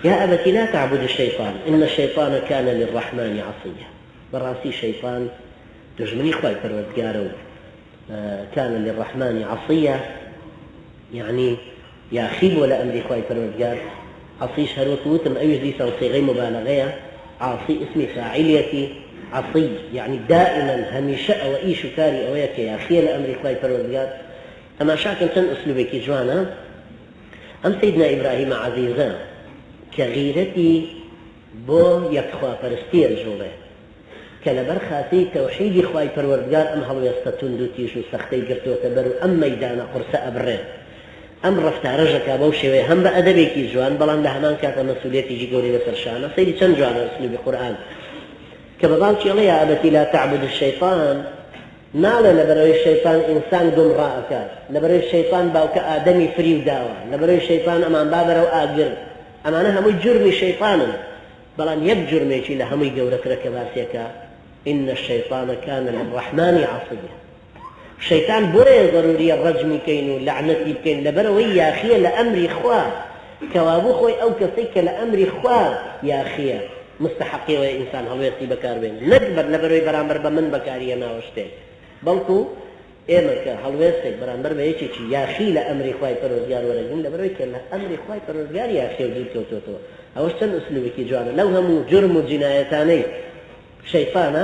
يا أبت لا تعبد الشيطان إن الشيطان كان للرحمن عصيا. براسي الشيطان دجمني خواي پروردگارو كان للرحمن عصيا، يعني ياخيب ولا أمري خواي پروردگار. عصيش هروت وتم أيش دي صيغة مبالغة، عاصي اسم فاعليتي عصي، يعني دائما هميشة وإيش كاري أويك يا أخي لأمري خواي پروردگار. أما شاكن تن أسلوبك جوانا. أم سيدنا إبراهيم عزيزا كغيرتي بو يكخوا پرستي الجوله كلبر خاطي توحيدي خواي پروردگار أم هلو يستتون تيشو سختي قرتو كبرو أم ميدانا قرص أبرين أم رفتارجك أبو شوي هم بأدبك جوان بلان لهمان كانت مسؤوليتي جي قولي بسرشانا سيدي چند جوانا أسلوب القرآن كبضالك يا أبتي لا تعبد الشيطان ناڵێ لەبەرەوەی الشيطان إنسان گومڕائەکات، لەبەرەوەی الشيطان باوکە ئادەمی فریو داوە، لەبەرەوەی الشيطان ئەمان بابەرەو ئاگر، ئەمانە هەمووی جرمی شەیطانن. بەڵام یەک جرمێکی لە هەمووی گەورەترە کە باسیەکە إن الشيطان كان للرحمن عصيا. الشيطان بۆیە ضروريە ڕەجمی بکەین و لعنەتی بکەین لەبەرەوەی یاخیە لە ئەمری خوا کەوابوو خۆی ئەو کەسەی کە لە ئەمری خوا یاخیە مستحقیەوەی ئینسان هەڵوێستی بەکاربێن نەکبەر لەبەرەوەی بەرامبەر بە من بەکاریە ناوە شتێک، بەڵکو ئێمە کە هەڵوێستێک بەرامبەر بە یەکێکی یاخی لە ئەمری خوای پەروەردگار وەرەگرین لەبەرەوەی کە لە ئەمری خوای پەروەردگار یاخی و دوورکەوتۆتەوە. ئەوەش چەند ئوسلوبێکی جوانە. لەو هەموو جرم و جینایەتانەی شەیطانە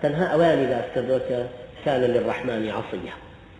تەنها ئەویانی باس کردووە کە كان للرحمن عصيا.